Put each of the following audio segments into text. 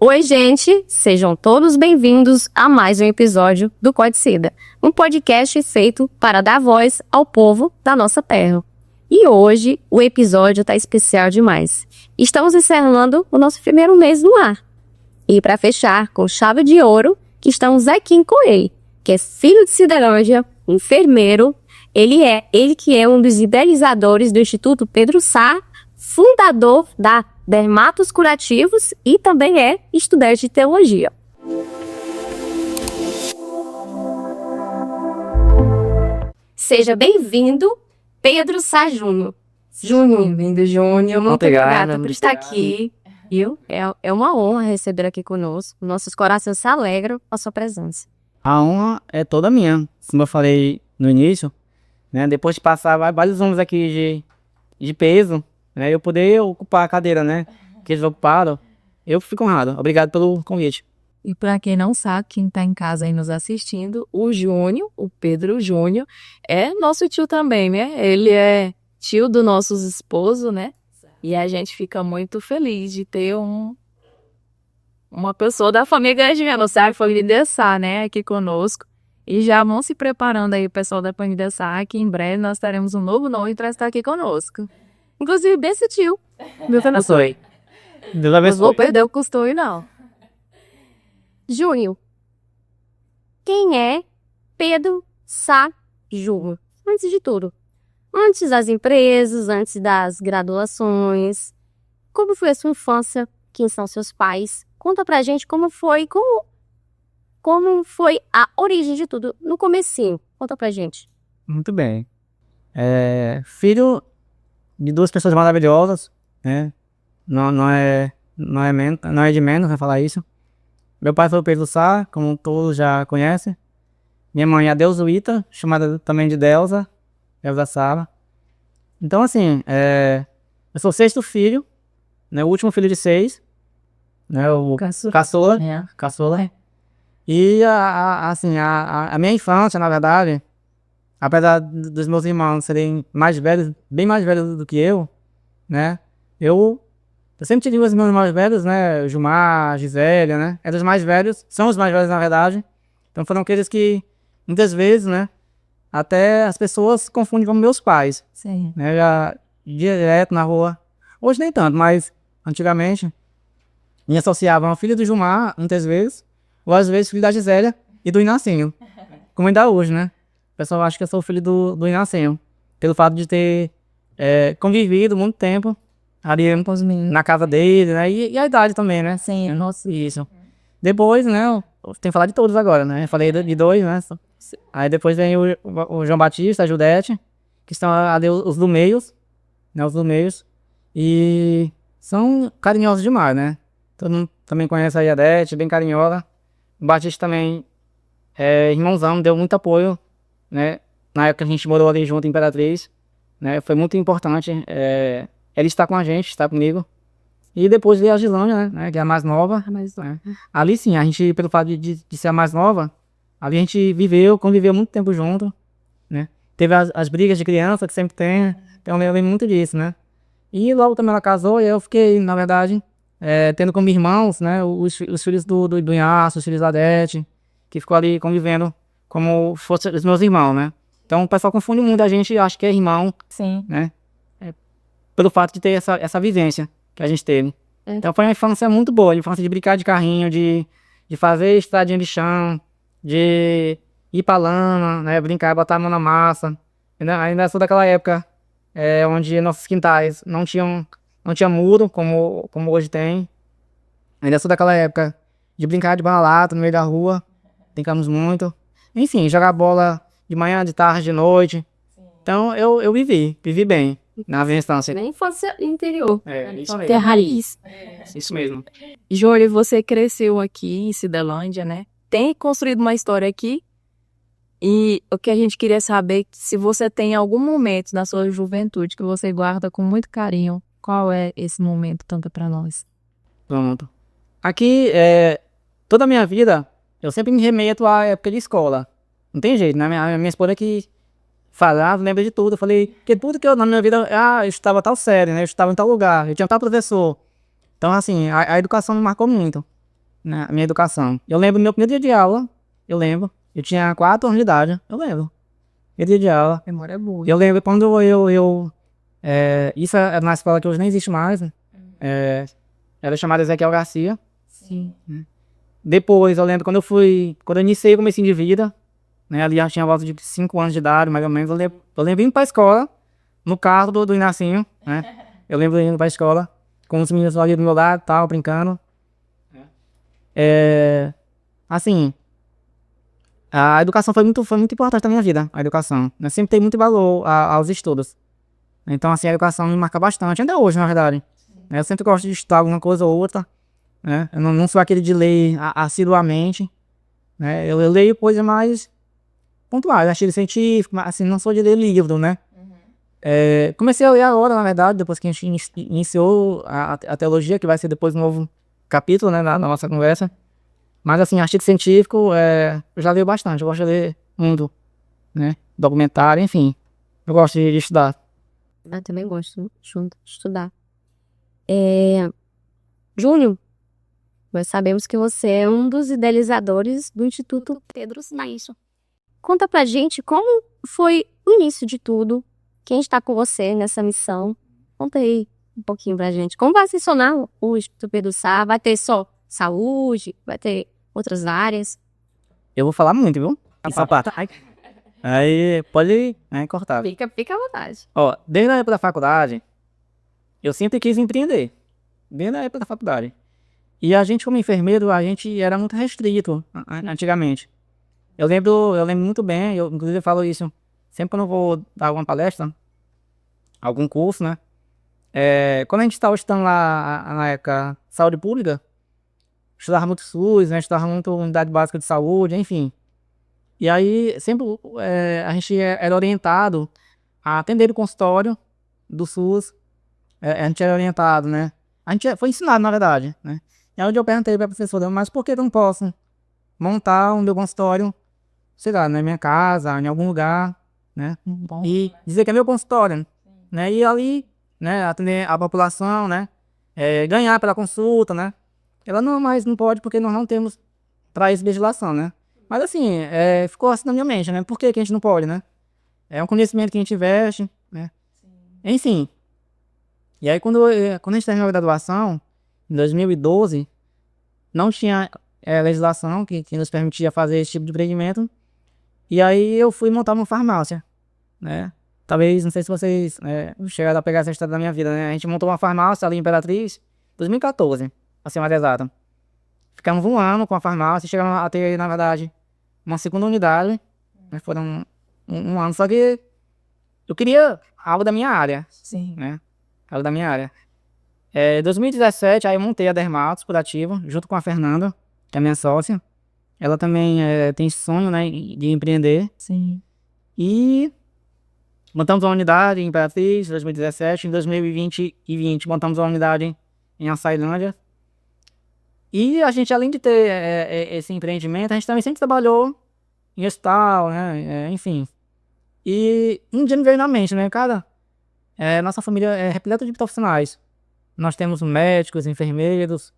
Oi, gente! Sejam todos bem-vindos a mais um episódio do Codicida, um podcast feito para dar voz ao povo da nossa terra. E hoje o episódio tá especial demais. Estamos encerrando o nosso primeiro mês no ar. E para fechar com chave de ouro, que estamos aqui com ele, que é filho de Cidelândia, enfermeiro. Ele que é um dos idealizadores do Instituto Pedro Sá, fundador da Dermatos Curativos e também é estudante de teologia. Seja bem-vindo, Pedro Sá Júnior. Bem-vindo, Júnior. Muito obrigada por estar aqui. É uma honra receber aqui conosco. Nossos corações se alegram com a sua presença. A honra é toda minha. Como eu falei no início, né, depois de passar vários anos aqui de peso, né, eu poder ocupar a cadeira, né, que eles ocuparam, eu fico honrado. Obrigado pelo convite. E para quem não sabe, quem está em casa aí nos assistindo, o Júnior, o Pedro Júnior, é nosso tio também, né? Ele é tio do nosso esposo, né? E a gente fica muito feliz de ter uma pessoa da família Grandiano, sabe? Família de Sá, né? Aqui conosco. E já vão se preparando aí o pessoal da família de Sá, que em breve nós teremos um novo nome para estar aqui conosco. Inclusive, desse tio. Meu Deus abençoe. Deus abençoe. Não vou perder o costume, não. Júnior, quem é Pedro Sá Júnior? Antes de tudo, antes das empresas, antes das graduações, como foi a sua infância? Quem são seus pais? Conta pra gente como foi a origem de tudo, no comecinho. Conta pra gente. Muito bem. Filho de duas pessoas maravilhosas, né? Não é de menos, vai falar isso. Meu pai foi o Pedro Sá, como todos já conhecem. Minha mãe é a Deusuíta, chamada também de Deusa Sara. Então, assim, eu sou o sexto filho, né? O último filho de 6, né? O caçula. Caçula. E, a minha infância, na verdade, apesar dos meus irmãos serem mais velhos, bem mais velhos do que eu, né? Eu sempre tive os meus mais velhos, né? Gilmar, Gisélia, né? São os mais velhos, na verdade. Então foram aqueles que, muitas vezes, né? Até as pessoas confundem com meus pais. Sim. Né? Já direto na rua. Hoje nem tanto, mas antigamente me associavam ao filho do Gilmar, muitas vezes, ou às vezes filho da Gisélia e do Inacinho. Como ainda hoje, né? O pessoal acha que eu sou filho do Inacinho. Pelo fato de ter convivido muito tempo ali na casa dele, né? E a idade também, né? Sim. Nossa, isso. Depois, né? Eu tenho que falar de todos agora, né? Eu falei de 2, né? Aí depois vem o João Batista, a Judete, que estão ali os do meio, né? Os do meio. E são carinhosos demais, né? Todo mundo também conhece a Iadete, bem carinhosa. O Batista também irmãozão, deu muito apoio, né? Na época que a gente morou ali junto em Imperatriz, né? Foi muito importante. Ele está com a gente, está comigo. E depois veio a Gislândia, né? Que é a mais nova. Ali sim, a gente, pelo fato de ser a mais nova, ali a gente conviveu muito tempo junto, né? Teve as brigas de criança que sempre tem, então eu lembro muito disso, né? E logo também ela casou e eu fiquei, na verdade, tendo como irmãos, né? Os filhos do Inhaço, os filhos da Dete, que ficou ali convivendo como fossem os meus irmãos, né? Então o pessoal confunde muito, a gente acha que é irmão, Sim. né? Pelo fato de ter essa vivência que a gente teve. Então foi uma infância muito boa, infância de brincar de carrinho, de fazer estradinha de chão, de ir pra lama, né, brincar, botar a mão na massa. Ainda sou daquela época onde nossos quintais não tinha muro, como hoje tem. Ainda sou daquela época de brincar de bala-lata no meio da rua, brincamos muito. Enfim, jogar bola de manhã, de tarde, de noite. Então eu vivi bem. Na infância. Na infância interior. Isso mesmo. Terra raiz. Isso mesmo. Júnior, você cresceu aqui em Cidelândia, né? Tem construído uma história aqui. E o que a gente queria saber, se você tem algum momento na sua juventude que você guarda com muito carinho, qual é esse momento? Conta pra nós. Pronto. Aqui, toda a minha vida, eu sempre me remeto à época de escola. Não tem jeito, né? Minha esposa que falava, lembra de tudo. Eu falei, porque tudo que eu, na minha vida, eu estava tal série, né? Eu estava em tal lugar, eu tinha tal professor. Então, assim, a educação me marcou muito. na minha educação. Eu lembro do meu primeiro dia de aula, eu tinha 4 anos de idade, eu lembro. Primeiro dia de aula. Memória boa. Eu lembro quando isso é na escola que hoje nem existe mais, né? Era chamada Ezequiel Garcia. Sim. Depois, eu lembro quando eu iniciei o comecinho de vida, né? Ali já tinha volta de 5 anos de idade, mais ou menos. Eu lembro indo pra escola, no carro do Inacinho, né? Eu lembro indo pra escola, com os meninos ali do meu lado, tal, brincando. Assim, a educação foi muito importante na minha vida, a educação. Eu sempre dei muito valor aos estudos. Então, assim, a educação me marca bastante, ainda hoje, na verdade. Eu sempre gosto de estudar alguma coisa ou outra, né? Eu não sou aquele de ler assiduamente, né? Eu leio coisas mais pontuais, artigo científico, mas assim, não sou de ler livro, né? Comecei a ler agora, na verdade, depois que a gente iniciou a teologia, que vai ser depois um novo capítulo, né, na nossa conversa. Mas, assim, artigo científico, eu já leio bastante, eu gosto de ler mundo, né? Documentário, enfim. Eu gosto de estudar. Eu também gosto de estudar. Júnior, nós sabemos que você é um dos idealizadores do Instituto Pedro Sá. Conta pra gente como foi o início de tudo, quem está com você nessa missão. Conta aí um pouquinho pra gente. Como vai funcionar o Instituto Pedro Sá? Vai ter só saúde? Vai ter outras áreas? Eu vou falar muito, viu? Essa parte. Aí, pode cortar. Fica à vontade. Ó, desde a época da faculdade, eu sempre quis empreender. Desde a época da faculdade. E a gente, como enfermeiro, a gente era muito restrito antigamente. Eu lembro muito bem, eu inclusive falo isso sempre quando eu vou dar alguma palestra, algum curso, né? Quando a gente estava estudando lá na época saúde pública, estudava muito SUS, né? Estudava muito unidade básica de saúde, enfim. E aí sempre a gente era orientado a atender o consultório do SUS. A gente era orientado, né? A gente foi ensinado, na verdade, né? E aí onde eu perguntei pra professora, mas por que eu não posso montar o meu consultório, sei lá, na minha casa, em algum lugar, né? Bom. E dizer que é meu consultório, né? E ali, né, atender a população, né? Ganhar pela consulta, né? Ela não, mas não pode porque nós não temos pra isso legislação, né? Mas assim, ficou assim na minha mente, né? Por que que a gente não pode, né? É um conhecimento que a gente investe, né? Enfim. E aí quando a gente terminou a graduação, em 2012, não tinha legislação que nos permitia fazer esse tipo de empreendimento. E aí eu fui montar uma farmácia, né? Talvez, não sei se vocês chegaram a pegar essa história da minha vida, né? A gente montou uma farmácia ali em Imperatriz, 2014, pra ser mais exato. Ficamos um ano com a farmácia, chegamos a ter, na verdade, uma segunda unidade, né? Foram um ano, só que eu queria algo da minha área, Sim. né? Algo da minha área. Em 2017, aí eu montei a Dermatos Curativo, junto com a Fernanda, que é minha sócia. Ela também tem esse sonho, né, de empreender. Sim. E montamos uma unidade em Imperatriz, em 2017. Em 2020 montamos uma unidade em Açailândia. E a gente, além de ter esse empreendimento, a gente também sempre trabalhou em hospital, né, enfim. E um dia me veio na mente, né, cara, nossa família é repleta de profissionais. Nós temos médicos, enfermeiros,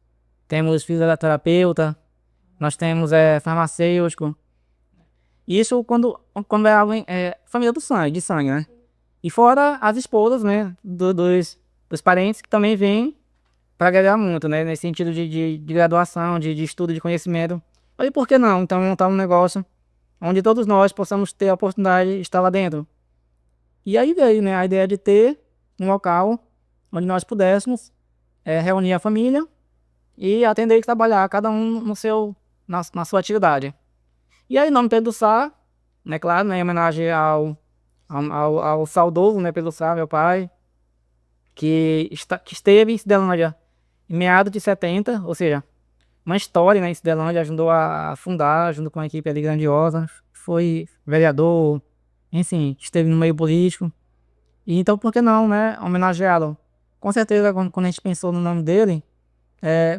temos fisioterapeuta, nós temos farmacêutico. Isso quando é algo família do sangue, de sangue, né? E fora as esposas, né, dos parentes que também vêm para agregar muito, né, nesse sentido de graduação, de estudo, de conhecimento. Falei, por que não? Então montar um negócio onde todos nós possamos ter a oportunidade de estar lá dentro. E aí veio, né, a ideia de ter um local onde nós pudéssemos reunir a família e atender e trabalhar, cada um na sua atividade. E aí o nome Pedro Sá, né, claro, né, em homenagem ao saudoso, né, Pedro Sá, meu pai, que esteve em Cidelândia em meados de 70, ou seja, uma história, né, em Cidelândia, ajudou a fundar, junto com uma equipe ali grandiosa, foi vereador, enfim, esteve no meio político. E então, por que não, né, homenageá-lo? Com certeza, quando a gente pensou no nome dele,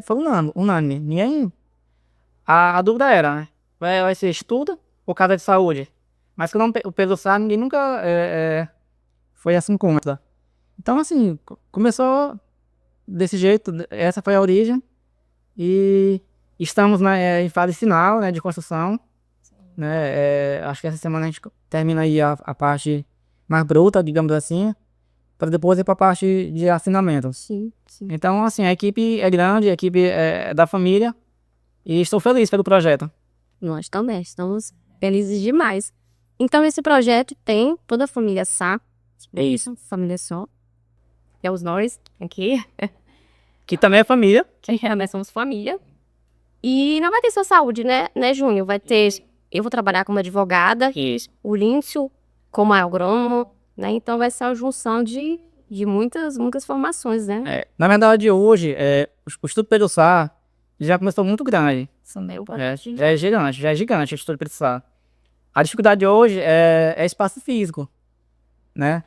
foi unânime. Ninguém... A dúvida era, né? Vai ser estudo ou casa de saúde? Mas que o Pedro Sá, ninguém nunca foi assim contra. Então, assim, começou desse jeito, essa foi a origem. E Estamos, né, em fase final, né, de construção, né, acho que essa semana a gente termina aí a parte mais bruta, digamos assim, para depois ir para a parte de assinamento. Sim, sim. Então, assim, a equipe é grande, a equipe é da família e estou feliz pelo projeto. Nós também estamos felizes demais. Então, esse projeto tem toda a família Sá. É isso, família só. É os nós aqui. Que também é família. Nós somos família. E não vai ter só saúde, né, Júnior? Vai ter... Eu vou trabalhar como advogada. O Líncio como agrônomo, né? Então, vai ser a junção de muitas formações, né? Na verdade, hoje, o Instituto Pedro Sá já começou muito grande. Já é gigante o Instituto Pedro Sá. A dificuldade hoje é espaço físico, né?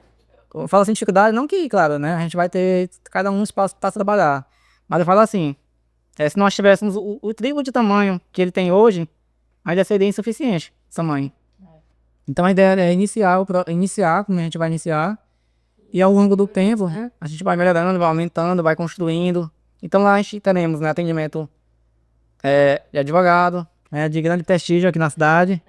Eu falo assim, dificuldade, não que, claro, né? A gente vai ter cada um espaço para trabalhar. Mas eu falo assim, se nós tivéssemos o triplo de tamanho que ele tem hoje, ainda seria insuficiente esse tamanho. Então a ideia é iniciar, como a gente vai iniciar, e ao longo do tempo, a gente vai melhorando, vai aumentando, vai construindo. Então lá a gente teremos, né, atendimento de advogado, de grande prestígio aqui na cidade.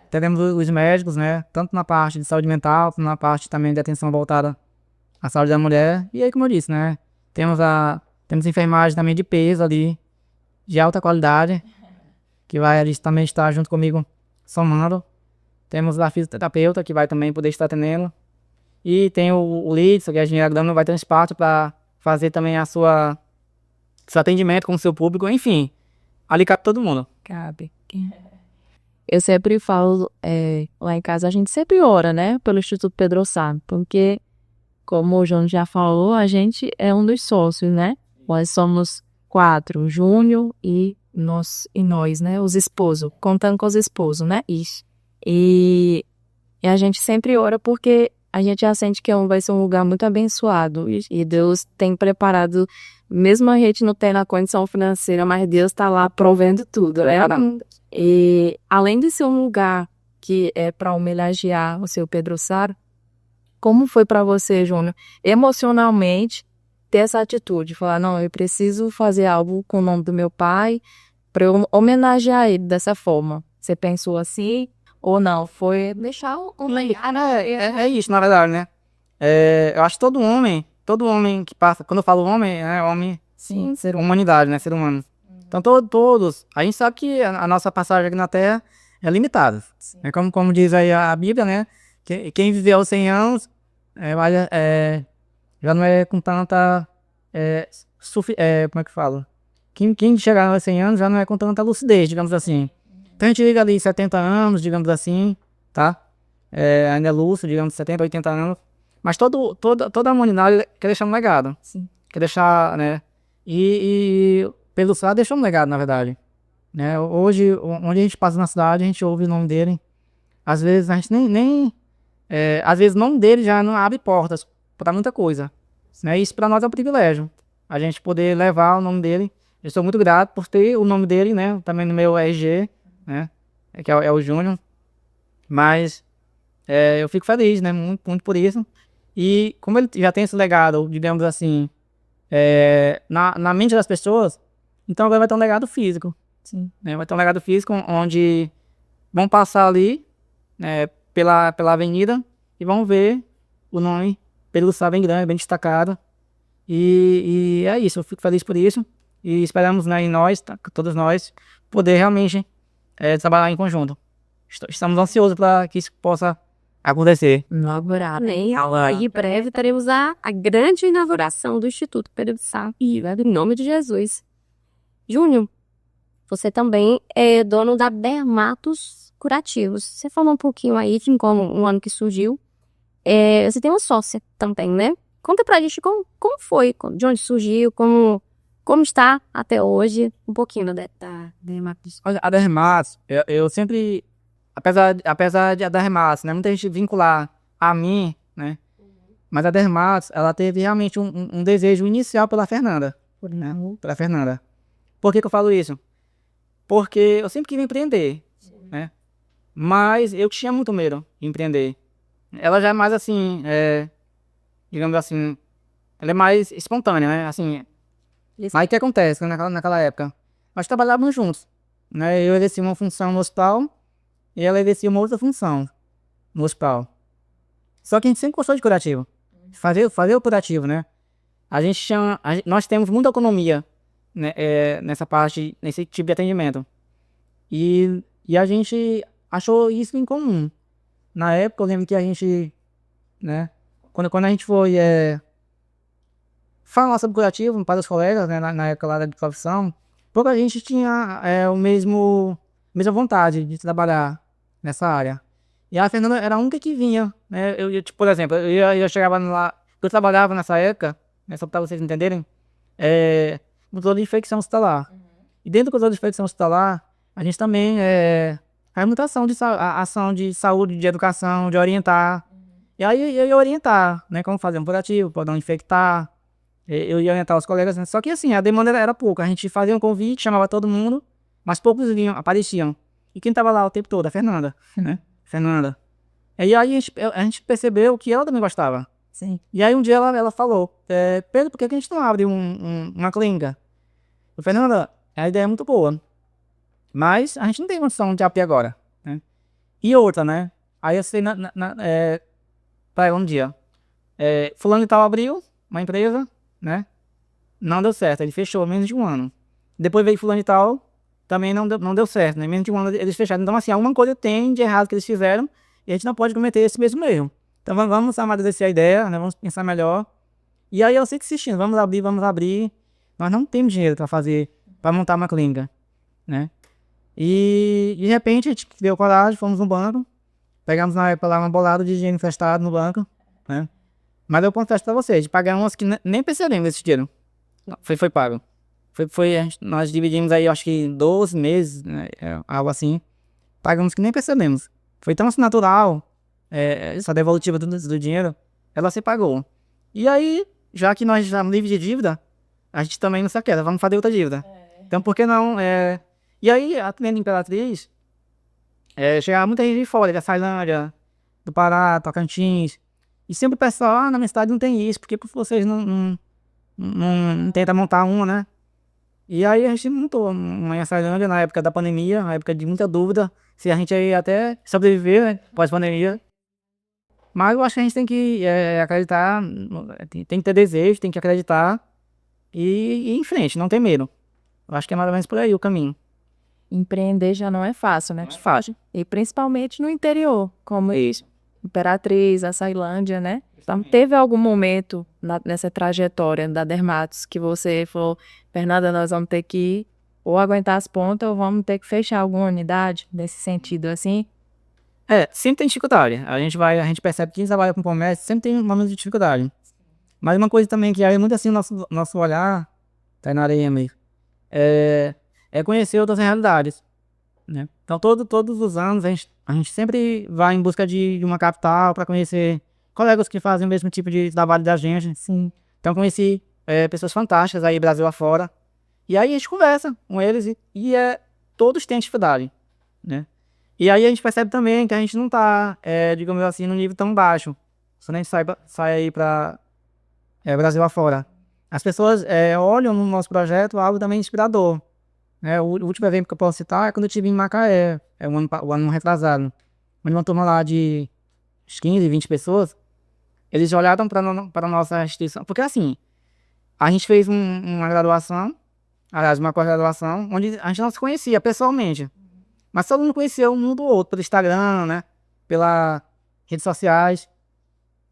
Teremos os médicos, né, tanto na parte de saúde mental, como na parte também de atenção voltada à saúde da mulher. E aí, como eu disse, né, temos enfermagem também de peso ali, de alta qualidade, que vai ali também estar junto comigo somando. Temos a fisioterapeuta, que vai também poder estar atendendo. E tem o Lidson, que é engenheiro agrônomo, vai ter um espaço para fazer também seu atendimento com o seu público. Enfim, ali cabe todo mundo. Cabe. Eu sempre falo, lá em casa a gente sempre ora, né, pelo Instituto Pedro Sá, porque, como o João já falou, a gente é um dos sócios, né? Nós somos 4, o Júnior e nós, né, os esposos, contando com os esposos, né? Isso. E a gente sempre ora porque a gente já sente que vai ser um lugar muito abençoado e Deus tem preparado, mesmo a gente não tendo a condição financeira, mas Deus está lá provendo tudo, né? E além de ser um lugar que é para homenagear o seu Pedro Sá, como foi para você, Júnior, emocionalmente, ter essa atitude, falar, não, eu preciso fazer algo com o nome do meu pai para eu homenagear ele dessa forma? Você pensou assim ou não? Foi deixar um legado? É isso, na verdade, né? Eu acho que todo homem que passa, quando eu falo homem, homem, Sim, humanidade, né? Ser humano. Então todos, a gente sabe que a nossa passagem aqui na Terra é limitada. É como diz aí a Bíblia, né? Quem viveu 100 anos já não é com tanta... como é que fala? Quem chegar aos 100 anos já não é com tanta lucidez, digamos assim. Então a gente liga ali 70 anos, digamos assim, tá? Ainda é lúcido, digamos 70, 80 anos. Mas toda a humanidade quer deixar um legado. Sim. Quer deixar, né? E Pedro Sá deixou um legado, na verdade. Né? Hoje, onde a gente passa na cidade, a gente ouve o nome dele. Às vezes a gente às vezes o nome dele já não abre portas para muita coisa. Né? Isso para nós é um privilégio. A gente poder levar o nome dele. Eu sou muito grato por ter o nome dele, né? Também no meu RG, né? Que é o Júnior. Mas eu fico feliz, né? Muito, muito por isso. E como ele já tem esse legado, digamos assim, na mente das pessoas, então agora vai ter um legado físico. Sim. Né? Vai ter um legado físico onde vão passar ali, né, pela avenida e vão ver o nome Pedro Sá bem grande, bem destacado. E é isso, eu fico feliz por isso. E esperamos, né, em nós, todos nós, poder realmente trabalhar em conjunto. Estamos ansiosos para que isso possa acontecer. Inaugurado. E em breve teremos a grande inauguração do Instituto Pedro Sá. Em nome de Jesus. Júnior, você também é dono da Dermatos Curativos. Você falou um pouquinho aí de como um ano que surgiu. Você tem uma sócia também, né? Conta pra gente como foi, de onde surgiu, como está até hoje, um pouquinho da Dermatos. Olha, a Dermatos, eu sempre, apesar de a Dermatos, né, muita gente vincular a mim, né, mas a Dermatos, ela teve realmente um desejo inicial pela Fernanda, né, pela Fernanda. Por que eu falo isso? Porque eu sempre quis empreender, né, mas eu tinha muito medo de empreender. Ela já é mais assim, digamos assim, ela é mais espontânea, né, assim. Mas o que acontece naquela época? nós trabalhávamos juntos, né? Eu exercia uma função no hospital e ela exercia uma outra função no hospital. Só que a gente sempre gostou de curativo. Fazer o curativo, né? Nós temos muita autonomia, né, nessa parte, nesse tipo de atendimento. E a gente achou isso em comum. Na época, eu lembro que a gente, né, quando a gente foi falar sobre curativo para os colegas, né, na época lá de profissão, pouca gente tinha mesma vontade de trabalhar nessa área. E a Fernanda era a única que vinha, né? Tipo, por exemplo, eu chegava lá, eu trabalhava nessa época, né, só para vocês entenderem, no controle de infecção hospitalar. E dentro do controle de infecção hospitalar, a gente também faz muita ação ação de saúde, de educação, de orientar. E aí eu ia orientar, né, como fazer um curativo, para não infectar. Eu ia orientar os colegas, né? Só que assim, a demanda era pouca. A gente fazia um convite, chamava todo mundo, mas poucos apareciam. E quem tava lá o tempo todo? A Fernanda, né? Fernanda. E aí a gente percebeu que ela também gostava. Sim. E aí um dia ela falou, Pedro, por que a gente não abre uma clínica? Eu falei, Fernanda, a ideia é muito boa, mas a gente não tem condição de abrir agora, né? E outra, né? Aí eu sei pra ela um dia, fulano e tal abriu uma empresa, né? Não deu certo, ele fechou menos de um ano. Depois veio fulano e tal, também não deu certo, né? Menos de um ano eles fecharam. Então assim, alguma coisa tem de errado que eles fizeram e a gente não pode cometer esse mesmo erro. Então vamos amadurecer a ideia, né? Vamos pensar melhor. E aí eu sei que insistindo, vamos abrir. Nós não temos dinheiro para montar uma clínica, né? E de repente a gente deu coragem, fomos no banco, pegamos na época lá uma bolada de dinheiro emprestado no banco, né? Mas eu confesso pra vocês, de pagar umas que nem percebemos esse dinheiro. Foi pago. Nós dividimos aí, acho que 12 meses, né? Algo assim. Pagamos que nem percebemos. Foi tão assim natural, essa devolutiva do dinheiro, ela se pagou. E aí, já que nós estamos livres de dívida, a gente também não se aquieta, vamos fazer outra dívida. Então, por que não? E aí, atendendo Imperatriz, chegava muita gente de fora, da Ceilândia, do Pará, Tocantins. E sempre o pessoal, na minha cidade não tem isso, por que vocês não tentam montar uma, né? E aí a gente montou uma em Ceilândia na época da pandemia, na época de muita dúvida, se a gente ia até sobreviver, né, pós-pandemia. Mas eu acho que a gente tem que acreditar, tem que ter desejo, tem que acreditar e ir em frente, não ter medo. Eu acho que é mais ou menos por aí o caminho. Empreender já não é fácil, né? Não é fácil. E principalmente no interior, como isso. Imperatriz, a Ceilândia, né? Então, teve algum momento nessa trajetória da Dermatos que você falou, Fernanda, nós vamos ter que ou aguentar as pontas ou vamos ter que fechar alguma unidade nesse sentido, assim? Sempre tem dificuldade. A gente percebe que quem trabalha com comércio sempre tem momentos de dificuldade. Mas uma coisa também que é muito assim o nosso olhar, tá na areia meio, é conhecer outras realidades, né? Então todos os anos a gente sempre vai em busca de uma capital para conhecer colegas que fazem o mesmo tipo de trabalho da gente. Sim. Então conheci pessoas fantásticas aí Brasil afora. E aí a gente conversa com eles e todos têm dificuldade, né? E aí a gente percebe também que a gente não tá, digamos assim, no nível tão baixo. Só nem sai aí para Brasil afora. As pessoas olham no nosso projeto algo também inspirador. O último evento que eu posso citar é quando eu estive em Macaé, o ano retrasado. Onde uma turma lá de 15, 20 pessoas, eles olharam para a nossa instituição. Porque assim, a gente fez uma graduação, aliás, uma pós-graduação, onde a gente não se conhecia pessoalmente. Mas todo mundo conhecia um do outro, pelo Instagram, né? Pelas redes sociais.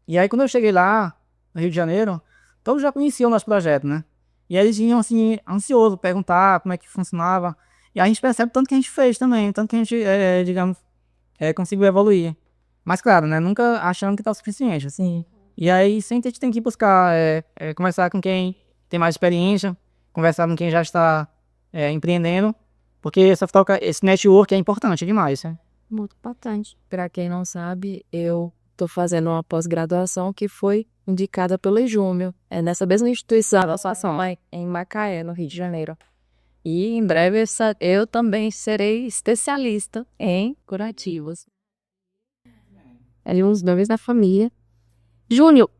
E aí quando eu cheguei lá, no Rio de Janeiro, todos já conheciam o nosso projeto, né? E aí eles vinham assim, ansiosos, perguntar como é que funcionava. E aí a gente percebe tanto que a gente fez também, tanto que a gente, digamos, conseguiu evoluir. Mas claro, né? Nunca achando que tá o suficiente, assim. E aí sempre a gente tem que buscar conversar com quem tem mais experiência, conversar com quem já está empreendendo, porque esse network é importante demais, né? Muito importante. Para quem não sabe, eu estou fazendo uma pós-graduação que foi indicada pelo Ejúmio. É nessa mesma instituição, em Macaé, no Rio de Janeiro. E em breve eu também serei especialista em curativos. Ali uns nomes da família. Júnior,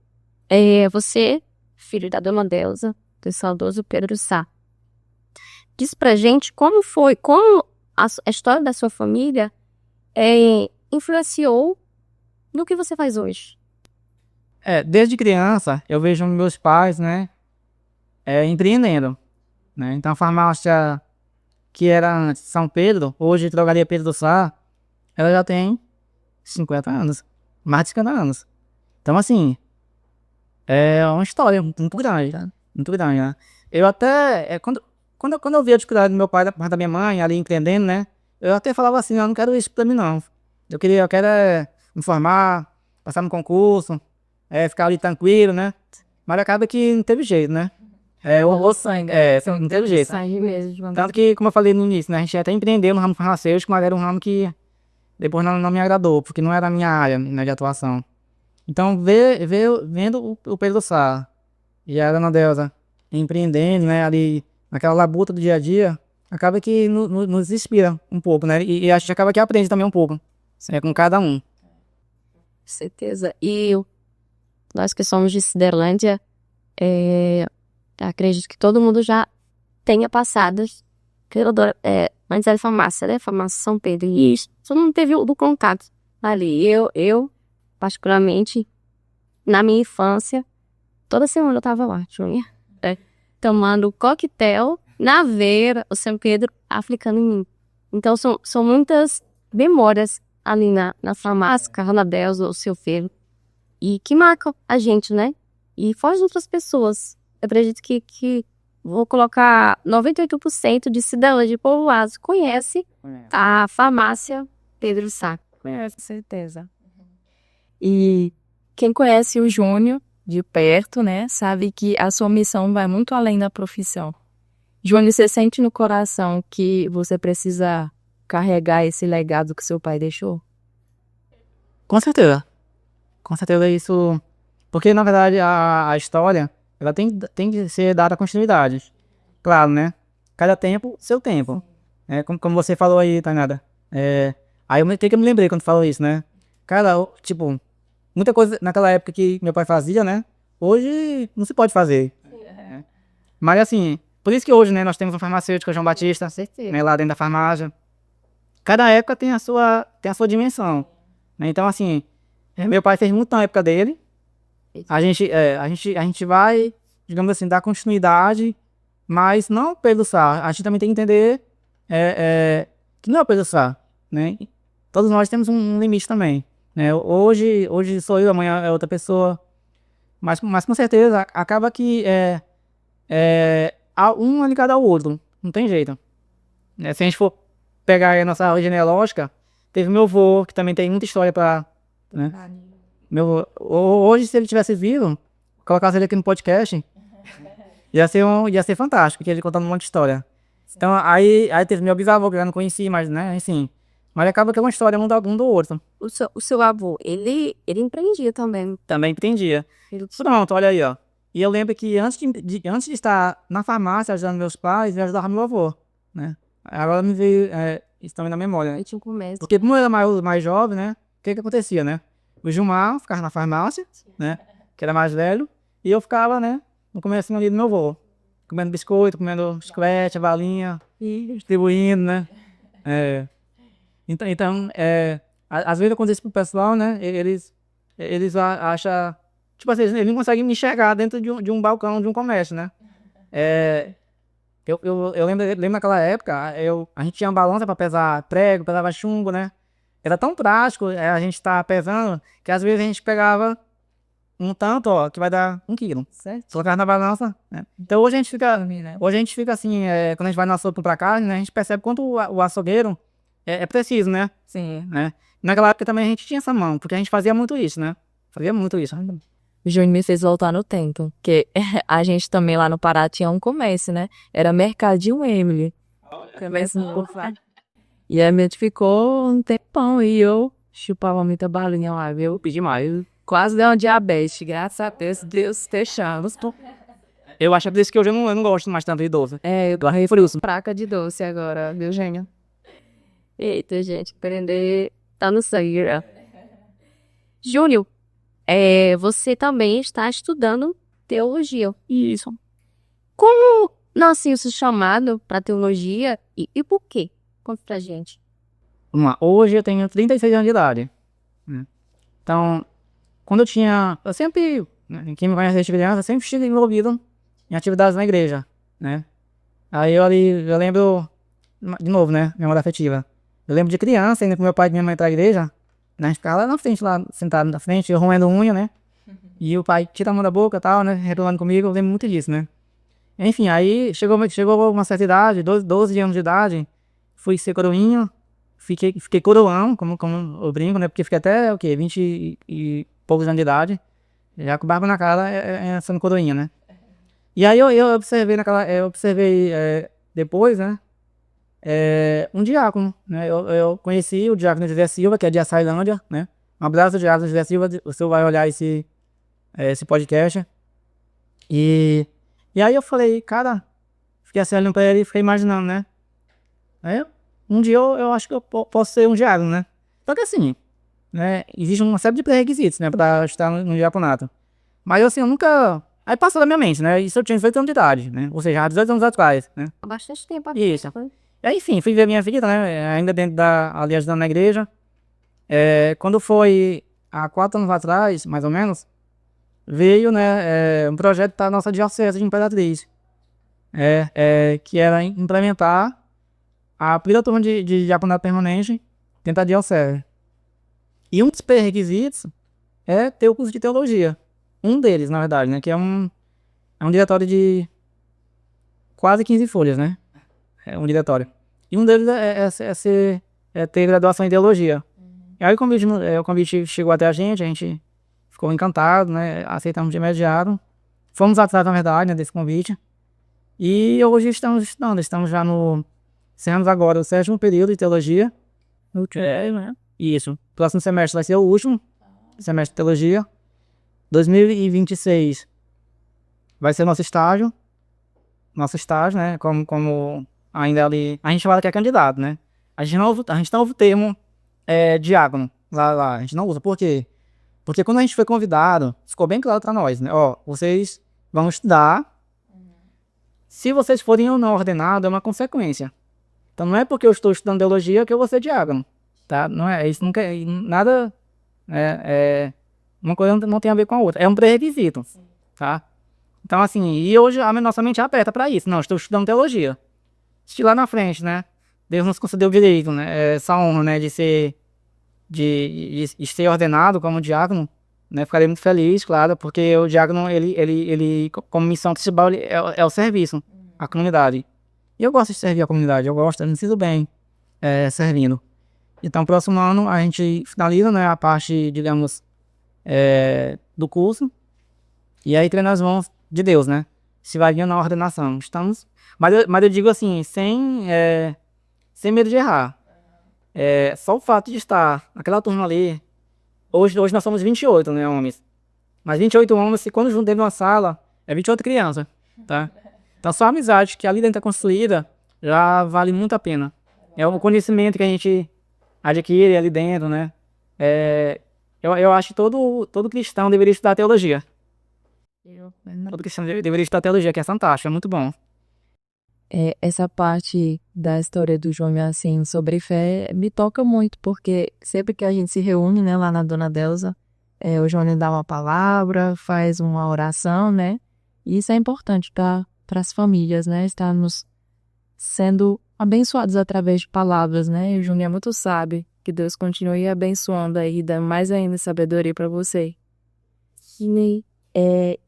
você, filho da Dona Delza, do saudoso Pedro Sá. diz pra gente como a história da sua família influenciou no que você faz hoje. Desde criança, eu vejo meus pais, né, empreendendo, né? Então, a farmácia que era antes São Pedro, hoje Drogaria Pedro do Sá, ela já tem 50 anos, mais de 50 anos. Então, assim, é uma história muito grande, tá? Muito grande, né? Eu até, quando eu via a dificuldade do meu pai, da parte da minha mãe, ali empreendendo, né? Eu até falava assim, eu não quero isso pra mim, não. Eu quero me formar, passar no concurso, ficar ali tranquilo, né? Mas acaba que não teve jeito, né? O sangue. Não teve jeito. Sangue mesmo. Tanto que, como eu falei no início, né? A gente até empreendeu no ramo farmacêutico, mas era um ramo que depois não me agradou, porque não era a minha área, né, de atuação. Então, vendo o Pedro Sá e a Ana Delza empreendendo, né, ali naquela labuta do dia a dia, acaba que nos inspira um pouco, né? E a gente acaba que aprende também um pouco, com cada um. Certeza. E nós que somos de Ciderlândia, acredito que todo mundo já tenha passado antes era farmácia, né? Farmácia São Pedro. E isso, só não teve o do contato ali. Eu, particularmente, na minha infância, toda semana eu tava lá, Júnior, tomando coquetel na Vera, o São Pedro aplicando em mim. Então, são muitas memórias ali na farmácia, Ana Delza, o seu filho, e que marcam a gente, né? E fora de outras pessoas. Eu acredito que vou colocar 98% de cidadãos de povoados conhece a farmácia Pedro Sá. Com certeza. E quem conhece o Júnior de perto, né, sabe que a sua missão vai muito além da profissão. Júnior, você sente no coração que você precisa carregar esse legado que seu pai deixou? Com certeza. Com certeza isso. Porque, na verdade, a história, ela tem que ser dada continuidade. Claro, né? Cada tempo, seu tempo. Como você falou aí, Tainara. Aí eu me lembrei quando falou isso, né? Cara, tipo, muita coisa naquela época que meu pai fazia, né? Hoje não se pode fazer. Mas assim, por isso que hoje, né, nós temos um farmacêutico, João Batista, né, lá dentro da farmácia. Cada época tem a sua dimensão, né? Então, assim, meu pai fez muito na época dele. A gente vai, digamos assim, dar continuidade, mas não pelo Sá. A gente também tem que entender que não é pelo Sá, né? Todos nós temos um limite também, né? Hoje sou eu, amanhã é outra pessoa. Mas com certeza acaba que um é ligado ao outro. Não tem jeito. Se a gente for pegar a nossa árvore genealógica, teve meu avô, que também tem muita história pra... Né? Hoje, se ele tivesse vivo, colocasse ele aqui no podcast, ia ser fantástico, que ele contando um monte de história. Então, aí teve meu bisavô, que eu já não conheci, mas, né, assim... Mas acaba que é uma história um do outro. O seu avô, ele empreendia também. Também empreendia. Pronto, olha aí, ó. E eu lembro que antes de estar na farmácia ajudando meus pais, eu ajudava meu avô, né? Agora me veio isso também na memória, né? Porque como eu era mais jovem, né? O que acontecia, né? O Gilmar ficava na farmácia, né? Que era mais velho. E eu ficava, né? No comecinho ali do meu avô. Comendo biscoito, comendo chiclete, a balinha. E distribuindo, né? Então, às vezes acontece pro pessoal, né? Eles acham... Tipo assim, eles não conseguem me enxergar dentro de um balcão, de um comércio, né? Eu lembro naquela época, a gente tinha uma balança para pesar prego, pesava chumbo, né? Era tão prático a gente estar pesando, que às vezes a gente pegava um tanto, ó, que vai dar 1 quilo, certo? Colocava na balança, né? Então hoje a gente fica assim, quando a gente vai no açougue pra carne, né? A gente percebe quanto o açougueiro é preciso, né? Sim. Né? Naquela época também a gente tinha essa mão, porque a gente fazia muito isso, né? Fazia muito isso. O Júnior me fez voltar no tempo, porque a gente também lá no Pará tinha um comércio, né? Era Mercadinho Emily. E a gente ficou um tempão e eu chupava muita balinha lá, viu? Pedi mais. Quase deu um diabetes, graças a Deus deixamos. Eu acho que por isso que hoje eu não gosto mais tanto de doce. Eu barrei por isso. Praca de doce agora, viu, gênio? Eita, gente, aprender tá no sangue, né? Júnior, você também está estudando teologia. Isso. nasceu esse chamado para teologia e por quê? Conta pra gente. Vamos lá. Hoje eu tenho 36 anos de idade, né? Então, quando eu sempre, né, quem me conhece desde criança, eu sempre estive envolvido em atividades na igreja, né? Aí eu lembro, de novo, né, memória afetiva. Eu lembro de criança, indo com meu pai e minha mãe pra igreja, né, a gente ficava lá na frente, lá, sentado na frente, eu roendo unha, né? E o pai tira a mão da boca e tal, né, retornando comigo, eu lembro muito disso, né? Enfim, aí chegou uma certa idade, 12 anos de idade, fui ser coroinha, fiquei coroão, como eu brinco, né? Porque fiquei até, 20 e poucos anos de idade, já com barba na cara, sendo coroinha, né? E aí eu observei depois, né? Um diácono, né? Eu conheci o diácono José Silva, que é de Açailândia, né? Um abraço, diácono José Silva, você vai olhar esse podcast. E aí eu falei, cara, fiquei assim olhando pra ele e fiquei imaginando, né? Aí, um dia eu acho que eu posso ser um diácono, né? Só que assim, né? Existe uma série de pré-requisitos, né? Pra estar no diaconato. Mas assim, eu nunca... Aí passou da minha mente, né? Isso eu tinha 18 anos de idade, né? Ou seja, há 18 anos atrás, né? Há bastante tempo. Isso. E aí, enfim, fui ver minha vida, né? Ainda dentro ali ajudando na igreja. Quando foi há 4 anos atrás, mais ou menos, veio, né, um projeto da nossa diocese de Imperatriz, que era implementar a primeira turma de diaconato permanente dentro da diocese. E um dos pré-requisitos é ter o curso de teologia. Um deles, na verdade, né, que é um diretório de quase 15 folhas, né? É um diretório. E um deles é ter graduação em teologia. E aí o convite chegou até a gente ficou encantado, né? Aceitamos de imediato. Fomos atrás, na verdade, né, desse convite. E hoje estamos estudando, encerramos agora o 7º período de teologia. Né? Isso. Próximo semestre vai ser o último semestre de teologia. 2026 vai ser nosso estágio. Nosso estágio, né? Como ainda ali. A gente fala que é candidato, né? A gente não usa o termo diácono lá. A gente não usa. Por quê? Porque quando a gente foi convidado, ficou bem claro pra nós, né? Ó, vocês vão estudar. Se vocês forem ou não ordenados, é uma consequência. Então não é porque eu estou estudando teologia que eu vou ser diácono, tá? Não é isso, nunca nada. Uma coisa não tem a ver com a outra. É um pré-requisito, tá? Então assim, e hoje a nossa mente é aberta pra isso. Não, estou estudando teologia. Se lá na frente, né? Deus nos concedeu o direito, né? Essa honra, né? De ser ordenado como diácono, né? Ficarei muito feliz, claro, porque o diácono, ele como missão principal, é o serviço à comunidade. E eu gosto de servir a comunidade, eu me sinto bem servindo. Então, próximo ano a gente finaliza, né, a parte, digamos, do curso. E aí treina as mãos de Deus, né? Se vai vir na ordenação. Mas eu digo assim, sem medo de errar. Só o fato de estar naquela turma ali. Hoje nós somos 28, né, homens. Mas 28 homens, se quando juntamos numa sala, é 28 crianças, tá? Então só a amizade que ali dentro é construída já vale muito a pena. É o conhecimento que a gente adquire ali dentro, né? Eu acho que todo cristão deveria estudar teologia. Todo cristão deveria estudar teologia, que é fantástico, é muito bom. Essa parte da história do João, assim, sobre fé, me toca muito, porque sempre que a gente se reúne, né, lá na Dona Delza, o João dá uma palavra, faz uma oração, né, e isso é importante para as famílias, né, estarmos sendo abençoados através de palavras, né, e o Júnior é muito sábio, que Deus continue abençoando aí, dando mais ainda sabedoria para você.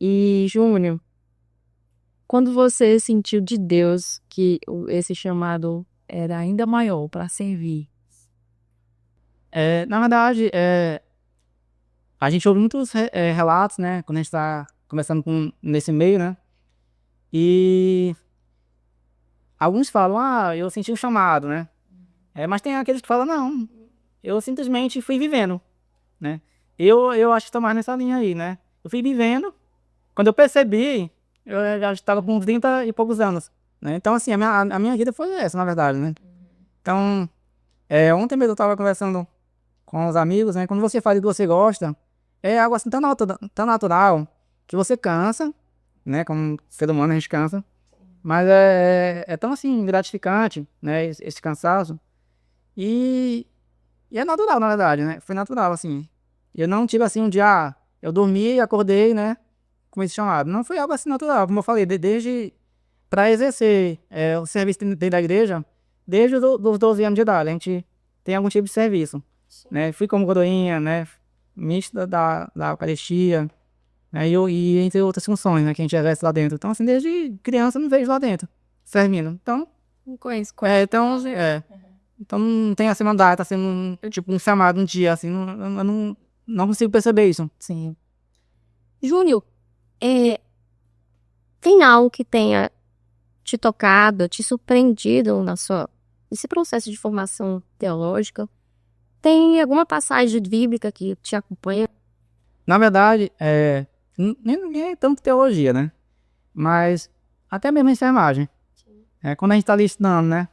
E Júnior, quando você sentiu de Deus que esse chamado era ainda maior para servir? Na verdade, a gente ouve muitos relatos, né? Quando a gente está começando nesse meio, né? E alguns falam, eu senti um chamado, né? Mas tem aqueles que falam, não, eu simplesmente fui vivendo, né? Eu acho que estou mais nessa linha aí, né? Eu fui vivendo, quando eu percebi, eu já estava com 30 e poucos anos, né? Então, assim, a minha vida foi essa, na verdade, né? Então, ontem mesmo eu estava conversando com os amigos, né? Quando você faz o que você gosta, é algo assim tão natural que você cansa, né? Como ser humano a gente cansa. Mas é tão assim gratificante, né, esse cansaço. E é natural, na verdade, né? Foi natural, assim. Eu não tive assim um dia, eu dormi e acordei, né, com esse chamado. Não foi algo assim natural, como eu falei, desde para exercer o serviço dentro da igreja, desde os 12 anos de idade, a gente tem algum tipo de serviço, né? Fui como coroinha, né, mista da Eucaristia, né, e entre outras funções, né, que a gente exerce lá dentro. Então, assim, desde criança eu me vejo lá dentro, servindo. Então, Não conheço. então não tem assim uma data, assim, tipo um chamado um dia, assim, eu não consigo perceber isso. Sim. Júnior, tem algo que tenha te tocado, te surpreendido nesse processo de formação teológica? Tem alguma passagem bíblica que te acompanha? Na verdade, nem é tanto teologia, né? Mas até mesmo a enfermagem. Quando a gente tá ali estudando, né?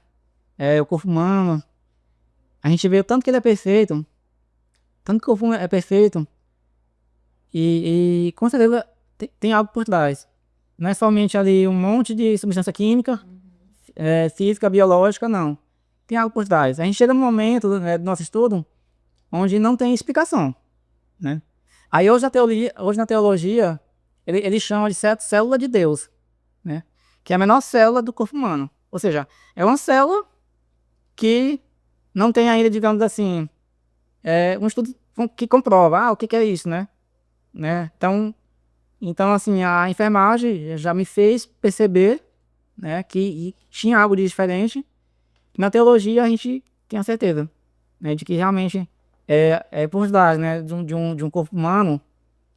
O corpo humano, a gente vê o tanto que ele é perfeito, tanto que o corpo humano é perfeito, e com certeza tem algo por trás. Não é somente ali um monte de substância química, física, biológica, não. Tem algo por trás. A gente chega num momento, né, do nosso estudo onde não tem explicação, né? Aí hoje na teologia ele chama de célula de Deus, né? Que é a menor célula do corpo humano. Ou seja, é uma célula que não tem ainda, digamos assim, um estudo que comprova, o que é isso, né? Então, assim, a enfermagem já me fez perceber, né, que tinha algo de diferente. Na teologia a gente tem a certeza, né, de que realmente é por trás, né, de um corpo humano,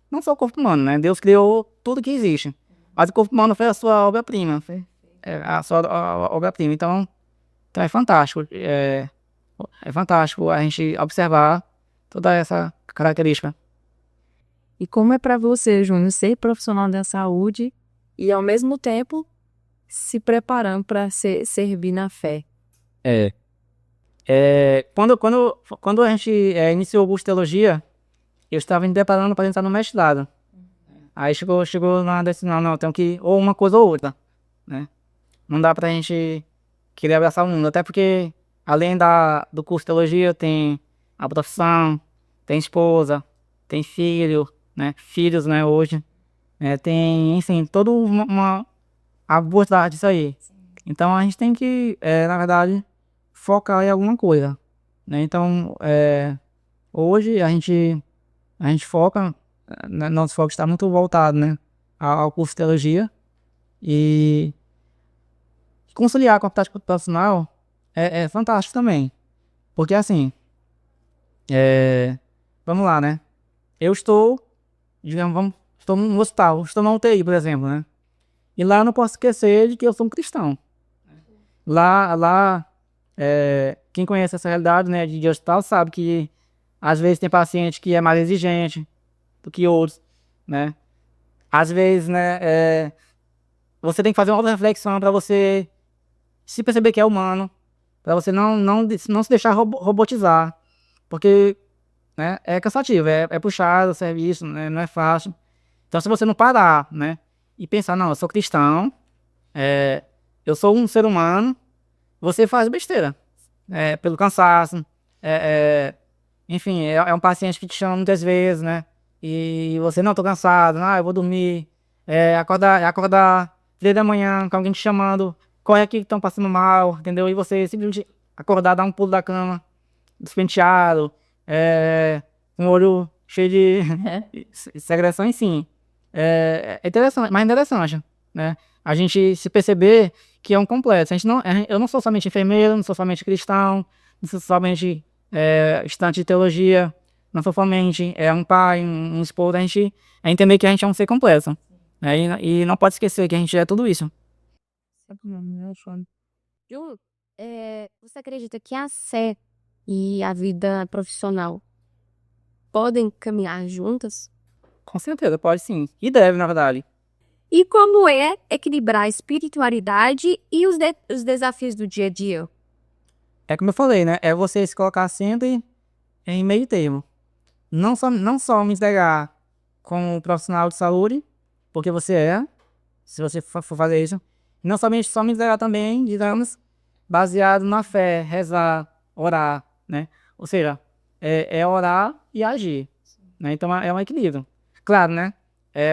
não só o corpo humano, né? Deus criou tudo que existe, mas o corpo humano foi a sua obra-prima, a sua obra-prima. Então é fantástico, é fantástico a gente observar toda essa característica. E como é para você, Júnior, ser profissional da saúde e ao mesmo tempo se preparando para servir na fé? Quando a gente iniciou o curso de teologia, eu estava me preparando para entrar no mestrado. Aí chegou na decisão, não, tem que ou uma coisa ou outra, né? Não dá pra gente querer abraçar o mundo, até porque além do curso de teologia tem a profissão, tem esposa, tem filho, né? Filhos, né, hoje. Tem, enfim, toda uma abordagem disso aí. Então a gente tem que, na verdade, focar em alguma coisa, né? Então, hoje a gente foca, nosso foco está muito voltado, né, ao curso de teologia, e conciliar com a prática profissional é fantástico também. Porque assim, vamos lá, né? Eu estou, digamos, estou num hospital, estou na UTI, por exemplo, né? E lá eu não posso esquecer de que eu sou um cristão. Lá, quem conhece essa realidade, né, de hospital sabe que às vezes tem paciente que é mais exigente do que outros, né? Às vezes, né, você tem que fazer uma reflexão para você se perceber que é humano, para você não se deixar robotizar, porque, né, é cansativo, é puxado o serviço, né, não é fácil. Então, se você não parar, né, e pensar, não, eu sou cristão, eu sou um ser humano, você faz besteira, pelo cansaço, enfim, é um paciente que te chama muitas vezes, né, e você, não, tô cansado, eu vou dormir, acordar 3 da manhã com alguém te chamando, corre aqui que estão passando mal, entendeu? E você simplesmente acordar, dar um pulo da cama, despenteado, com o olho cheio de secreção, enfim. É interessante, mas interessante, né? A gente se perceber que é um completo. Eu não sou somente enfermeiro, não sou somente cristão, não sou somente estudante de teologia, não sou somente um pai, um esposo. A gente entender que a gente é um ser completo, né? E não pode esquecer que a gente é tudo isso. Ju, você acredita que a fé e a vida profissional podem caminhar juntas? Com certeza, pode sim. E deve, na verdade. E como é equilibrar a espiritualidade e os desafios do dia a dia? É como eu falei, né? É você se colocar sempre em meio termo. Não só me entregar como profissional de saúde, porque você se você for fazer isso, Não somente zerar também, digamos, baseado na fé, rezar, orar, né? Ou seja, é orar e agir, né? Então é um equilíbrio. Claro, né?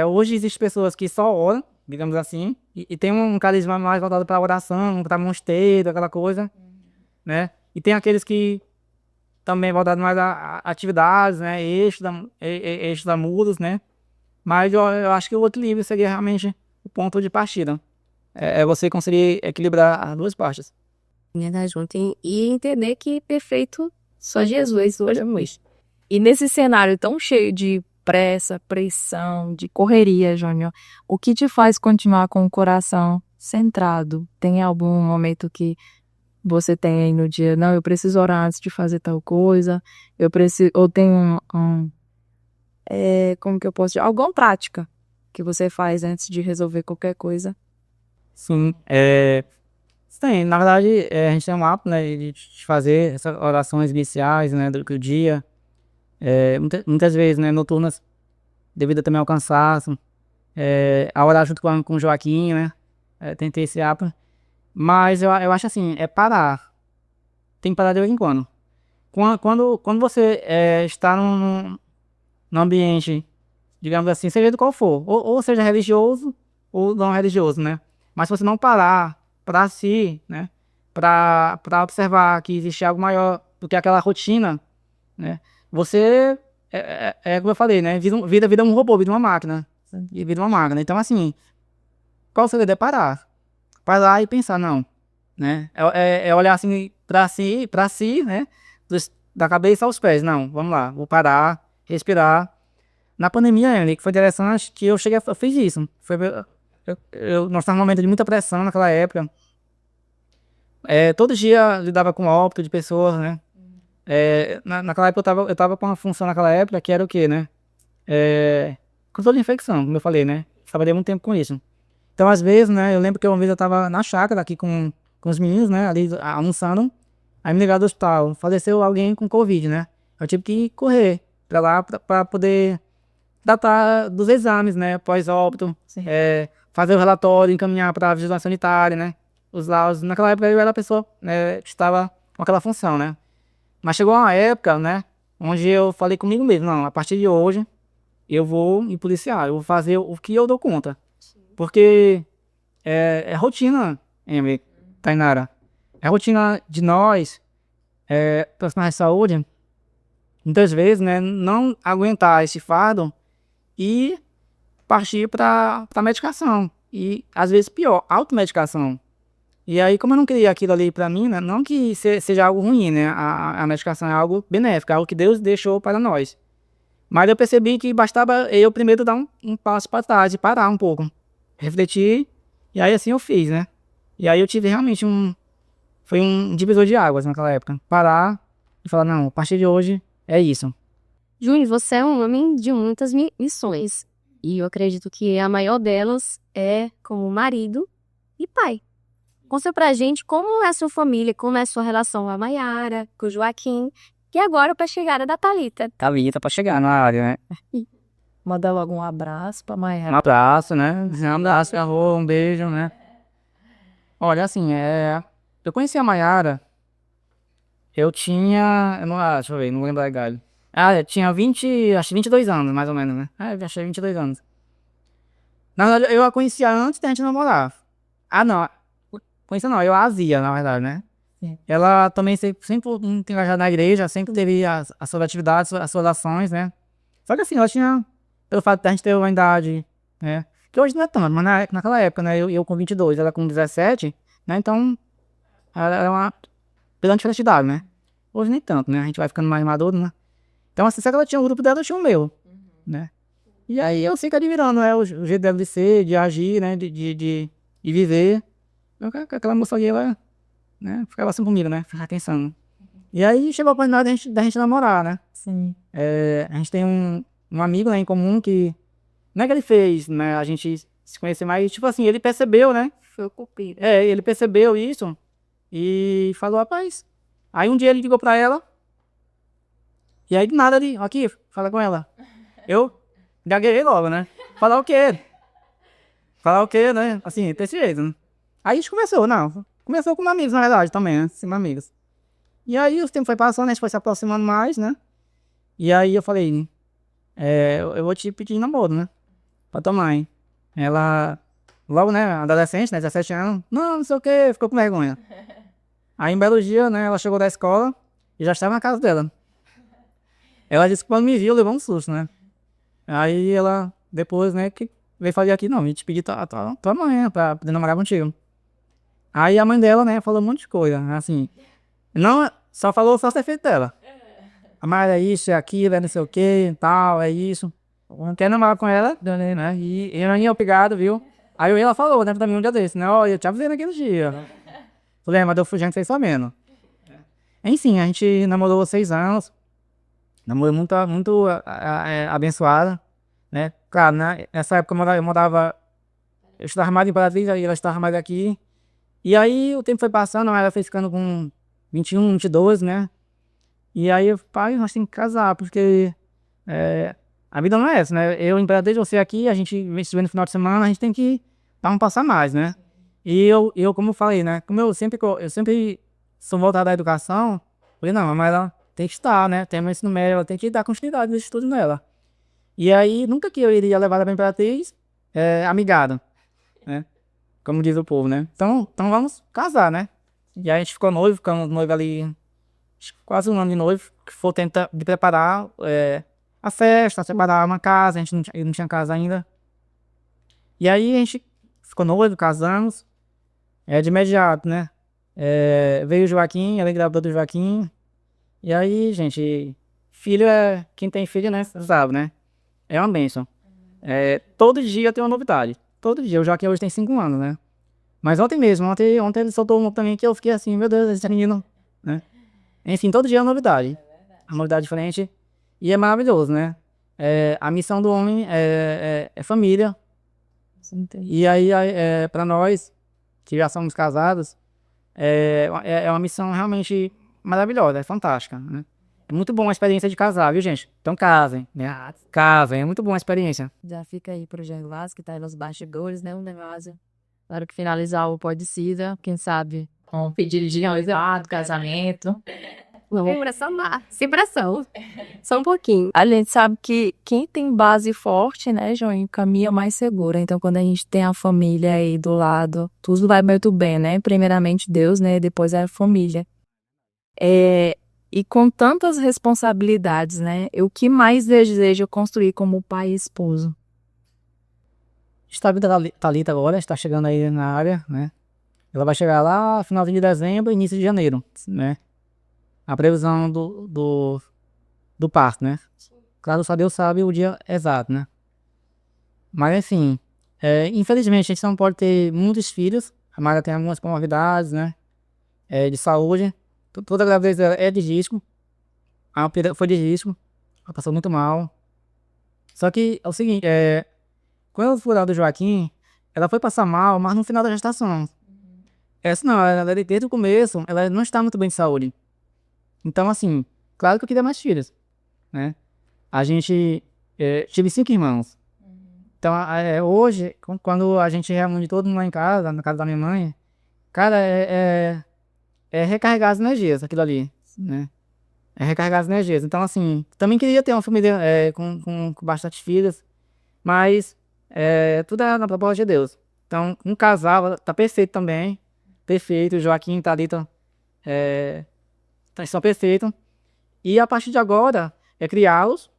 Hoje existem pessoas que só oram, digamos assim, e tem um carisma mais voltado para oração, para mosteiro, aquela coisa, né? E tem aqueles que também voltado mais a atividades, né? Extramuros, né? Mas eu acho que o equilíbrio seria realmente o ponto de partida. É você conseguir equilibrar as duas partes. Andar junto e entender que perfeito só Jesus hoje é muito. E nesse cenário tão cheio de pressa, pressão, de correria, Júnior, o que te faz continuar com o coração centrado? Tem algum momento que você tem aí no dia, não, eu preciso orar antes de fazer tal coisa, eu preciso, ou tem como que eu posso dizer, alguma prática que você faz antes de resolver qualquer coisa? Sim, sim, na verdade, a gente tem um hábito, né, de fazer essas orações iniciais, né, do dia. Muitas vezes, né, noturnas, devido também ao cansaço, a orar junto com o Joaquim, né, tentei esse hábito. Mas eu acho assim, parar. Tem que parar de vez em quando. Quando você está num ambiente, digamos assim, seja do qual for, ou seja religioso ou não religioso, né? Mas se você não parar para si, né? Para observar que existe algo maior do que aquela rotina, né? Você, como eu falei, né? Vira um robô, vira uma máquina. E vira uma máquina. Então, assim, qual o segredo? É parar. Parar e pensar, não, né? É olhar assim para si, né? Da cabeça aos pés. Não, vamos lá, vou parar, respirar. Na pandemia, Emily, que foi interessante, que eu fiz isso. Nós estávamos num momento de muita pressão naquela época. Todo dia eu lidava com óbito de pessoas, né? Naquela época eu tava com uma função naquela época que era o quê, né? Controle de infecção, como eu falei, né? Trabalhei muito tempo com isso. Então, às vezes, né, eu lembro que uma vez eu tava na chácara aqui com os meninos, né, ali almoçando, aí me ligaram do hospital, faleceu alguém com Covid, né? Eu tive que correr pra lá pra poder datar dos exames, né, pós-óbito, fazer o relatório, encaminhar pra vigilância sanitária, né, os laudos. Naquela época eu era a pessoa, né, que estava com aquela função, né. Mas chegou uma época, né, onde eu falei comigo mesmo, não, a partir de hoje eu vou me policiar, eu vou fazer o que eu dou conta. Porque é rotina, Emily, Tainara. É rotina de nós, profissionais de saúde, muitas vezes, né, não aguentar esse fardo e partir para medicação. E, às vezes, pior, automedicação. E aí, como eu não queria aquilo ali para mim, né, não que seja algo ruim, né, a medicação é algo benéfico, é algo que Deus deixou para nós. Mas eu percebi que bastava eu primeiro dar um passo para trás e parar um pouco. Refletir, e aí assim eu fiz, né? E aí eu tive realmente foi um divisor de águas naquela época. Parar e falar, não, a partir de hoje é isso. Júnior, você é um homem de muitas missões. E eu acredito que a maior delas é como marido e pai. Conta pra gente como é a sua família, como é a sua relação com a Maiara, com o Joaquim, e agora pra chegada da Thalita. Thalita pra chegar na área, né? Mandar logo um abraço pra Um Maiara. abraço, né? Um abraço, um beijo, né? Olha, assim, eu conheci a Maiara, eu tinha, deixa eu ver, não vou lembrar a idade. Eu tinha 22 anos, mais ou menos, né? Eu achei 22 anos. Na verdade, eu a conhecia antes da gente namorar. Não, conhecia não, eu a via, na verdade, né? Sim. Ela também sempre muito engajada na igreja, sempre teve as suas atividades, as suas ações, né? Só que assim, ela tinha, pelo fato de a gente ter uma idade, né? Que hoje não é tanto, mas naquela época, né? Eu com 22, ela com 17, né? Então, ela era uma grande diferença de idade, né? Hoje nem tanto, né? A gente vai ficando mais maduro, né? Então, assim, se ela tinha o grupo dela, eu tinha o meu, né? E aí eu fico admirando, né? O jeito dela de ser, de agir, né? De viver. Aquela moça ali, ela, né? Ficava assim comigo, né? Ficava pensando. E aí chegou a oportunidade da gente namorar, né? Sim. A gente tem um amigo, né, em comum que... Não é que ele fez, né? A gente se conhecer mais, tipo assim, ele percebeu, né? Foi o cupido. Ele percebeu isso e falou, rapaz. Aí um dia ele ligou pra ela. E aí do nada ele, aqui, fala com ela. Eu gaguejei logo, né? Falar o quê? Falar o quê, né? Assim, desse jeito, né? Aí a gente começou como amigos, na verdade, também, né? Sim, amigos. E aí o tempo foi passando, a gente foi se aproximando mais, né? E aí eu falei, eu vou te pedir namoro, né? Pra tua mãe. Ela, logo, né, adolescente, né, 17 anos, não sei o que, ficou com vergonha. Aí em belo dia, né, ela chegou da escola e já estava na casa dela. Ela disse que quando me viu, levou um susto, né? Aí ela, depois, né, que veio fazer aqui, não, a gente pediu tua mãe, né, pra poder namorar contigo. Aí a mãe dela, né, falou um monte de coisa, assim, não, só os defeitos dela. Mas é isso, é aquilo, é não sei o que, tal, é isso. Não quer namorar com ela, né, e eu não ia obrigado, viu? Aí ela falou, né, pra mim um dia desse, né, ó, eu te avisei naquele dia. Falei, mas eu fui gente, fez só menos. Enfim, a gente namorou 6 anos, namoro muito abençoada, né? Claro, né? Nessa época eu estava mais em Brasília e ela estava mais aqui. E aí o tempo foi passando, ela foi ficando com 21, 22, né? E aí, pai, nós temos que casar, porque a vida não é essa, né? Eu em Brasília, você aqui, a gente se vê no final de semana, a gente tem que dar um passo a mais, né? E eu como eu falei, né? Como eu sempre sou voltado à educação, falei, não, mas ela tem que estar, né? Tem o ensino médio, ela tem que dar continuidade nesse estudo nela. E aí, nunca que eu iria levar ela pra Imperatriz, amigado, né? Como diz o povo, né? Então vamos casar, né? E aí a gente ficamos noivo ali, acho que quase um ano de noivo, que foi tentar de preparar a festa, preparar uma casa, a gente não tinha casa ainda. E aí a gente ficou noivo, casamos, de imediato, né? Veio o Joaquim, ela engravidou do Joaquim. E aí, gente, quem tem filho, né, sabe, né? É uma bênção. Todo dia tem uma novidade. Todo dia. O Joaquim hoje tem 5 anos, né? Mas ontem mesmo, ontem ele soltou um também que eu fiquei assim, meu Deus, esse menino, né? Enfim, todo dia é uma novidade. Uma novidade diferente. E é maravilhoso, né? A missão do homem é família. E aí, pra nós, que já somos casados, é uma missão realmente maravilhosa, é fantástica, né? É muito bom a experiência de casar, viu, gente? Então casem, né? Casem, é muito boa a experiência. Já fica aí pro Gervásio, que tá aí nos bastidores, né, o negócio. Claro que finalizar o Podicida, quem sabe um pedido de noivado, casamento. Vamos sem pressão. Só um pouquinho. A gente sabe que quem tem base forte, né, João, caminha mais segura. Então, quando a gente tem a família aí do lado, tudo vai muito bem, né? Primeiramente Deus, né? Depois é a família. E com tantas responsabilidades, né? O que mais deseja construir como pai e esposo? Está a vida da Thalita agora, está chegando aí na área, né? Ela vai chegar lá finalzinho de dezembro, início de janeiro, né? A previsão do parto, né? Claro, só Deus sabe o dia exato, né? Mas assim, infelizmente a gente não pode ter muitos filhos. A Mara tem algumas comorbidades, né? De saúde. Toda gravidez dela é de risco. A primeira foi de risco. Ela passou muito mal. Só que é o seguinte, quando ela foi lá do Joaquim, ela foi passar mal, mas no final da gestação. Essa não, ela desde o começo, ela não está muito bem de saúde. Então, assim, claro que eu queria mais filhos, né? A gente tive 5 irmãos. Então, hoje, quando a gente reúne todo mundo lá em casa, na casa da minha mãe, cara, recarregar as energias, aquilo ali, né? É recarregar as energias. Então, assim, também queria ter uma família com bastante filhos, mas tudo é na proposta de Deus. Então, um casal tá perfeito também, perfeito. O Joaquim e Thalita estão perfeitos. E a partir de agora, criá-los,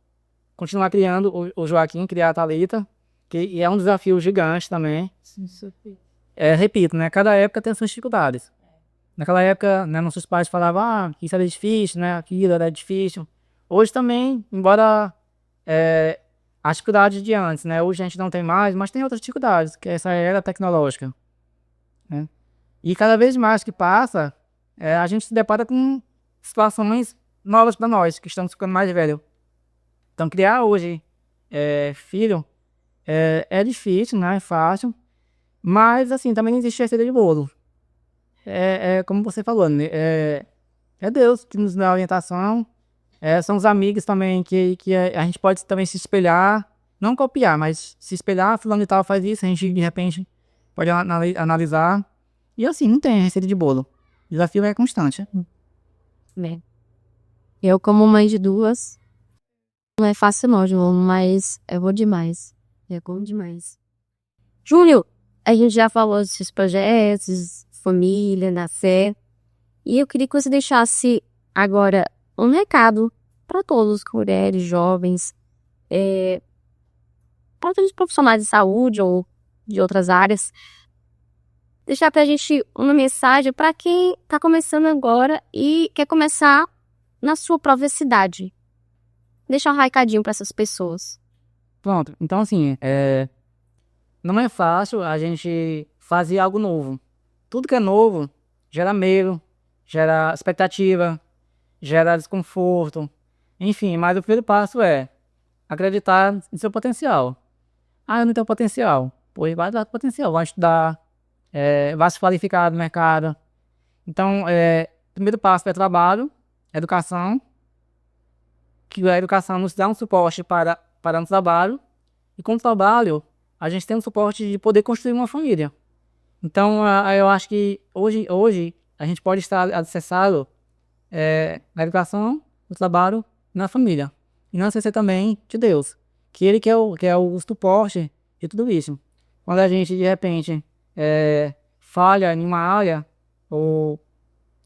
continuar criando o Joaquim, criar a Thalita, que é um desafio gigante também. Repito, né? Cada época tem suas dificuldades. Naquela época, né, nossos pais falavam que isso era difícil, né? Aquilo era difícil. Hoje também, embora as dificuldades de antes, né? Hoje a gente não tem mais, mas tem outras dificuldades, que é essa era tecnológica, né? E cada vez mais que passa, a gente se depara com situações novas para nós, que estamos ficando mais velhos. Então, criar hoje filho é difícil, não é fácil, mas assim, também não existe receita de bolo. Como você falou, né? É Deus que nos dá a orientação. São os amigos também que a gente pode também se espelhar, não copiar, mas se espelhar, fulano e tal faz isso, a gente de repente pode analisar. E assim, não tem receita de bolo. O desafio é constante. Né? Eu, como mãe de duas, não é fácil não, João, mas é bom demais. É bom demais. Júnior, a gente já falou desses projetos, família, nascer. E eu queria que você deixasse agora um recado para todos, mulheres, jovens, para todos os profissionais de saúde ou de outras áreas. Deixar pra gente uma mensagem para quem tá começando agora e quer começar na sua própria cidade. Deixar um recadinho para essas pessoas. Pronto. Então, assim, não é fácil a gente fazer algo novo. Tudo que é novo gera medo, gera expectativa, gera desconforto. Enfim, mas o primeiro passo é acreditar no seu potencial. Ah, eu não tenho potencial. Pois vai dar potencial, vai estudar, vai se qualificar no mercado. Então, primeiro passo é trabalho, educação, que a educação nos dá um suporte para o trabalho, e com o trabalho a gente tem um suporte de poder construir uma família. Então, eu acho que hoje a gente pode estar alicerçado na educação, no trabalho e na família. E não esquecer também de Deus, que Ele que é o suporte de tudo isso. Quando a gente, de repente, falha em uma área, ou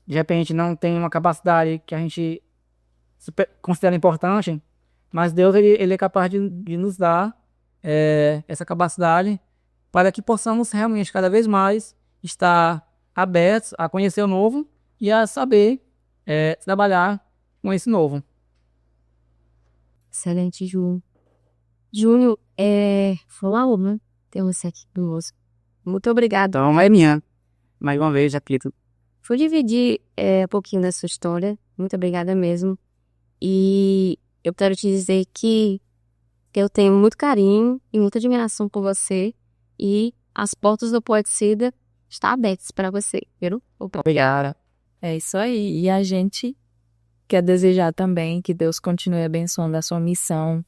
de repente não tem uma capacidade que a gente considera importante, mas Deus ele é capaz de nos dar essa capacidade para que possamos realmente cada vez mais estar abertos a conhecer o novo e a saber trabalhar com esse novo. Excelente, Júnior. Júnior, foi uma honra ter você aqui conosco. Muito obrigada. Então é minha. Mais uma vez, repito. Por dividir um pouquinho da sua história. Muito obrigada mesmo. E eu quero te dizer que eu tenho muito carinho e muita admiração por você. E as portas do Poetcida estão abertas para você, viu? Obrigada. É isso aí. E a gente quer desejar também que Deus continue abençoando a sua missão,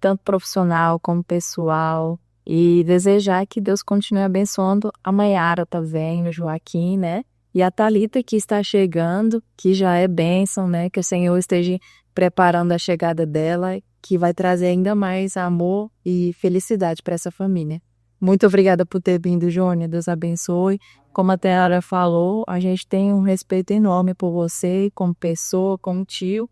tanto profissional como pessoal. E desejar que Deus continue abençoando a Maiara também, o Joaquim, né? E a Thalita que está chegando, que já é bênção, né? Que o Senhor esteja preparando a chegada dela, que vai trazer ainda mais amor e felicidade para essa família. Muito obrigada por ter vindo, Jônia. Deus abençoe. Como a Teara falou, a gente tem um respeito enorme por você, como pessoa, como tio.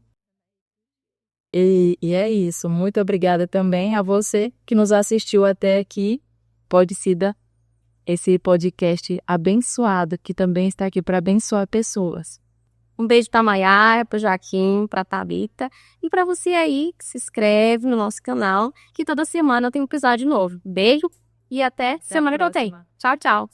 E é isso. Muito obrigada também a você que nos assistiu até aqui. Poetcida, esse podcast abençoado, que também está aqui para abençoar pessoas. Um beijo pra Maiara, pro Joaquim, pra Thalita e pra você aí que se inscreve no nosso canal, que toda semana tem um episódio novo. Beijo e até semana que vem. Tchau, tchau.